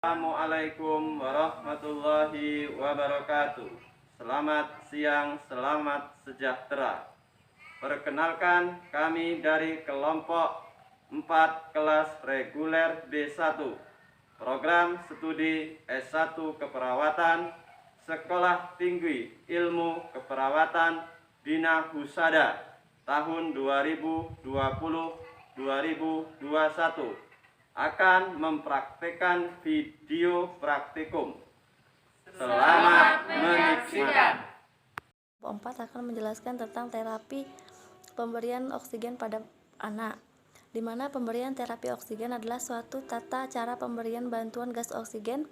Assalamualaikum warahmatullahi wabarakatuh. Selamat siang, selamat sejahtera. Perkenalkan, kami dari kelompok 4 kelas reguler B1, program studi S1 Keperawatan, Sekolah Tinggi Ilmu Keperawatan Bina Husada tahun 2020-2021 akan mempraktikkan video praktikum. Selamat menyaksikan. Kelompok 4 akan menjelaskan tentang terapi pemberian oksigen pada anak, di mana pemberian terapi oksigen adalah suatu tata cara pemberian bantuan gas oksigen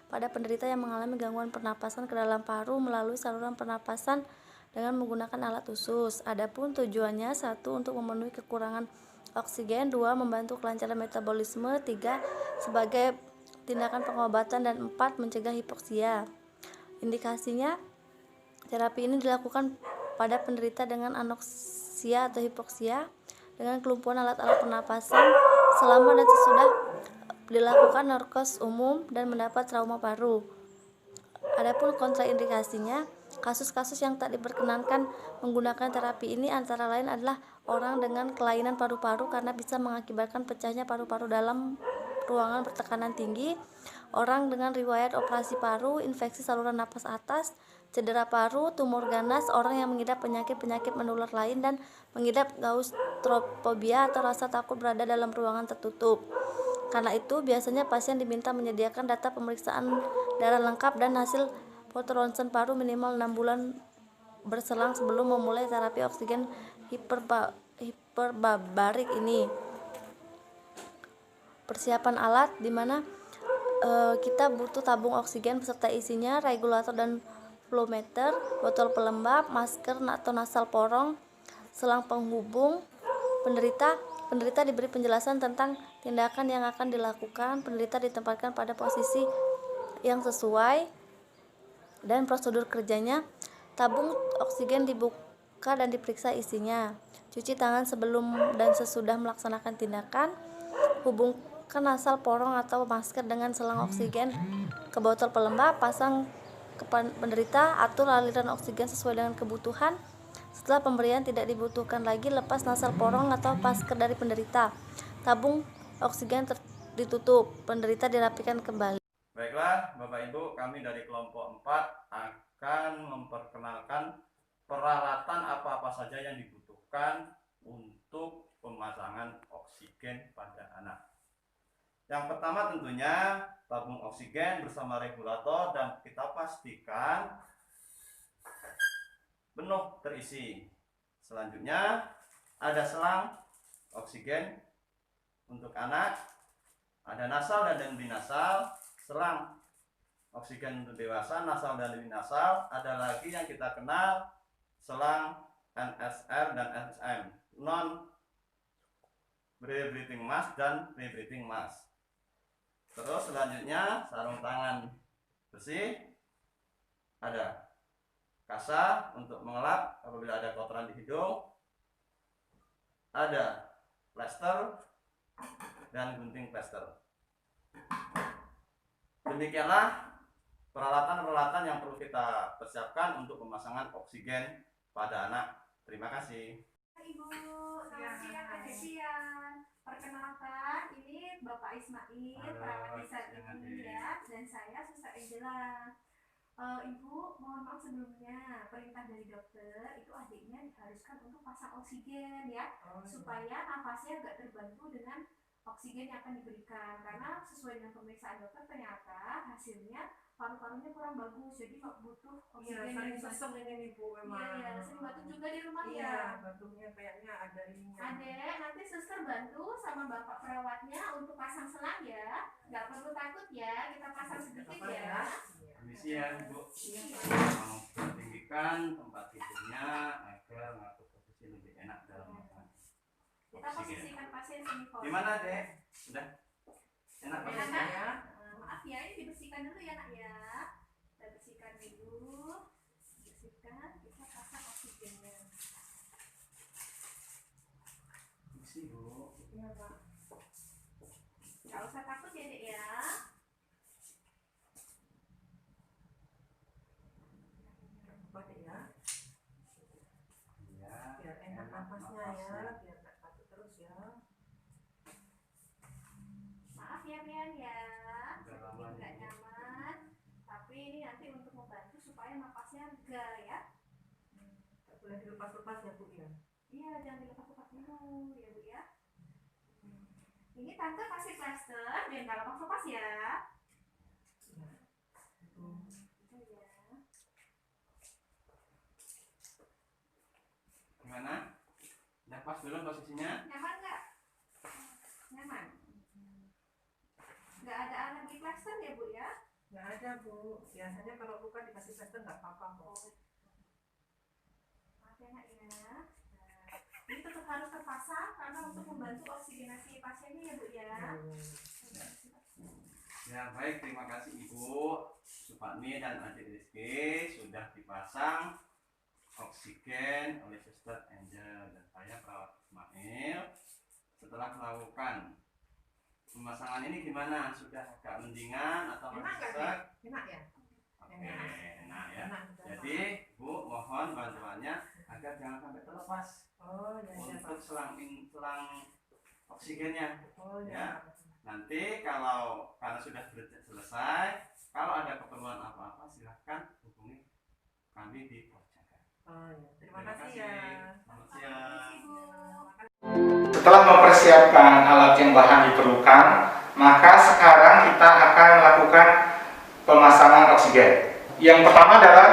pada penderita yang mengalami gangguan pernapasan ke dalam paru melalui saluran pernapasan dengan menggunakan alat khusus. Adapun tujuannya: 1. Untuk memenuhi kekurangan oksigen, 2. Membantu kelancaran metabolisme, 3. Sebagai tindakan pengobatan, dan 4. Mencegah hipoksia. Indikasinya, terapi ini dilakukan pada penderita dengan anoksia atau hipoksia dengan kelumpuhan alat-alat pernapasan selama dan sesudah dilakukan narkos umum dan mendapat trauma paru. Adapun kontraindikasinya, kasus-kasus yang tak diperkenankan menggunakan terapi ini antara lain adalah orang dengan kelainan paru-paru karena bisa mengakibatkan pecahnya paru-paru dalam ruangan bertekanan tinggi, orang dengan riwayat operasi paru, infeksi saluran napas atas, cedera paru, tumor ganas, orang yang mengidap penyakit-penyakit menular lain, dan mengidap klaustrofobia atau rasa takut berada dalam ruangan tertutup. Karena itu, biasanya pasien diminta menyediakan data pemeriksaan darah lengkap dan hasil foto ronsen paru minimal 6 bulan berselang sebelum memulai terapi oksigen hiperbarik ini. Persiapan alat, di mana kita butuh tabung oksigen beserta isinya, regulator dan flow meter, botol pelembab, masker atau nasal porong, selang penghubung. Penderita diberi penjelasan tentang tindakan yang akan dilakukan. Penderita ditempatkan pada posisi yang sesuai dan prosedur kerjanya. Tabung oksigen dibuka dan diperiksa isinya. Cuci tangan sebelum dan sesudah melaksanakan tindakan. Hubungkan nasal porong atau masker dengan selang oksigen ke botol pelembab. Pasang ke penderita. Atur aliran oksigen sesuai dengan kebutuhan. Setelah pemberian tidak dibutuhkan lagi, lepas nasal porong atau masker dari penderita. Tabung oksigen ditutup. Penderita dirapikan kembali. Baiklah, Bapak Ibu, kami dari kelompok 4 akan memperkenalkan peralatan apa-apa saja yang dibutuhkan untuk pemasangan oksigen pada anak. Yang pertama tentunya tabung oksigen bersama regulator, dan kita pastikan penuh terisi. Selanjutnya ada selang oksigen untuk anak, ada nasal dan binasal, selang oksigen untuk dewasa, nasal dan binasal. Ada lagi yang kita kenal selang NSR dan NSM, non breathing mask dan breathing mask. Terus selanjutnya sarung tangan bersih, ada kasa untuk mengelap apabila ada kotoran di hidung, ada plester dan gunting plester. Demikianlah peralatan-peralatan yang perlu kita persiapkan untuk pemasangan oksigen pada anak. Terima kasih. Ibu, selamat siang, Adik Sian. Perkenalkan, ini Bapak Ismail, perawat di saat ini ya, dan saya Suster Angela. Ibu, mohon maaf sebelumnya, perintah dari dokter itu adiknya diharuskan untuk pasang oksigen ya, supaya nafasnya agak terbantu dengan oksigen yang akan diberikan. Karena sesuai dengan pemeriksaan dokter, ternyata hasilnya paru-parunya kurang bagus, jadi butuh oksigen yang sesek ini Bu memang. Iya, sering batuk juga di rumah Iya, ya. batuknya kayaknya ada ininya. Adek, nanti suster bantu sama bapak perawatnya untuk pasang selang ya. Nggak perlu takut ya, kita pasang sedikit ya. Permisi ya, Bu. Mempertinggikan tempat tidurnya agar ngatur posisi lebih enak dalam melakukan Kita posisikan pasien semicolon. Gimana, Dek? Sudah enak Enak, posisinya? ya? Maaf ya, ini dibersihkan dulu ya nak ya. Kita bersihkan dulu. Bersihkan, kita pasang oksigennya. Isi, Bu. Iya, Pak. Nggak usah takut ya, Dek ya. Cepat ya. Ya, Biar enak napasnya ya, biar nggak batuk terus ya. Maaf ya Mian ya, Udah sedikit lama nggak nih. nyaman. Tapi ini nanti untuk membantu supaya napasnya lega ya. Nggak boleh dilepas-lepas ya Bu ya. Iya, jangan dilepas-lepas dulu ya Bu ya. Ini tante kasih plaster biar nggak lepas-lepas ya. Ya. Gitu ya. Gimana? Udah pas belum posisinya? Nyaman nggak? Nyaman. Nggak ada alergi plaster ya Bu ya? Nggak ada Bu. Biasanya kalau luka dikasih plaster nggak apa-apa kok. Maaf ya Nak ya. Nah, ini tetap harus terpasang karena untuk membantu oksigenasi pasiennya ya Bu ya. Ya baik, terima kasih Ibu Supatmi dan adik Rizky sudah dipasang oksigen oleh Suster Angel dan saya perawat Ismail. Setelah melakukan pemasangan ini gimana? Sudah agak mendingan atau Enak masih nggak sesak? sih? Enak ya? Oke, enak ya. Enak. Jadi Bu mohon bantuannya agar jangan sampai terlepas Oh ya ya untuk Pak. selang oksigennya. Oh Ya. ya. Nanti karena sudah selesai, kalau ada keperluan apa-apa silahkan hubungi kami di Posjaga. Oh ya. Terima kasih ya. Selamat siang. Ibu. Setelah mempersiapkan alat yang bahan diperlukan, maka sekarang kita akan melakukan pemasangan oksigen. Yang pertama adalah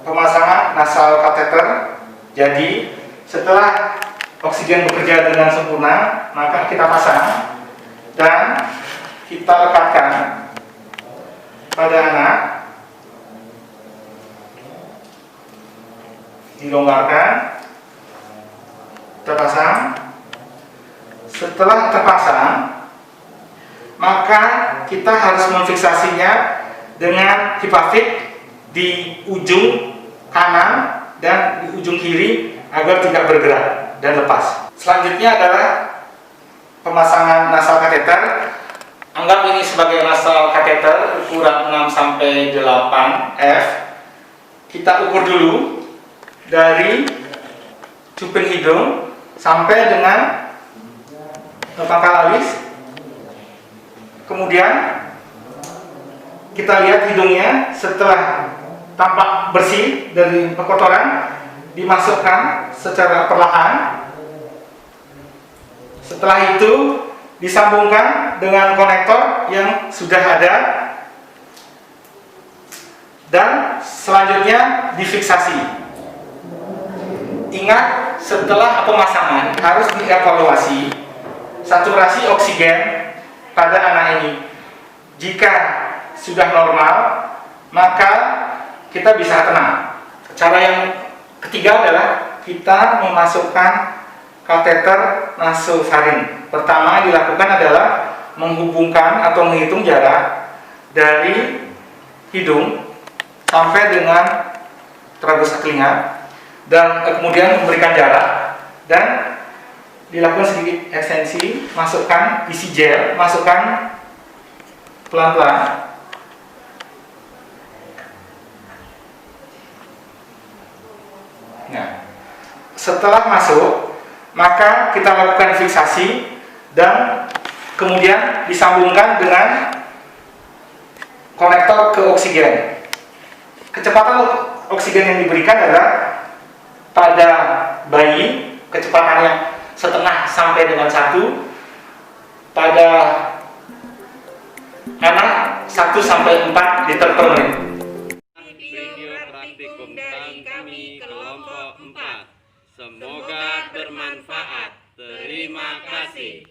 pemasangan nasal kateter. Jadi setelah oksigen bekerja dengan sempurna, maka kita pasang dan kita lekatkan pada anak, dilonggarkan, terpasang. Setelah terpasang, maka kita harus memfiksasinya dengan hipafik di ujung kanan dan di ujung kiri agar tidak bergerak dan lepas. Selanjutnya adalah pemasangan nasal kateter. Anggap ini sebagai nasal kateter ukuran 6 sampai 8 F. Kita ukur dulu dari cuping hidung sampai dengan pangkal alis. Kemudian kita lihat hidungnya setelah tampak bersih dari kotoran, dimasukkan secara perlahan. Setelah itu disambungkan dengan konektor yang sudah ada dan selanjutnya difiksasi. Ingat, setelah pemasangan harus dievaluasi saturasi oksigen pada anak ini. Jika sudah normal, maka kita bisa tenang. Cara yang ketiga adalah kita memasukkan kateter nasofaring. Pertama dilakukan adalah menghubungkan atau menghitung jarak dari hidung sampai dengan trabesa telinga dan kemudian memberikan jarak dan dilakukan sedikit ekstensi, masukkan isi gel, masukkan pelan-pelan. Nah, setelah masuk, maka kita lakukan fiksasi dan kemudian disambungkan dengan konektor ke oksigen. Kecepatan oksigen yang diberikan adalah pada bayi kecepatannya setengah sampai dengan 1, pada anak 1 sampai 4 liter per menit. Video praktikum dari kami kelompok 4. Semoga bermanfaat. Terima kasih.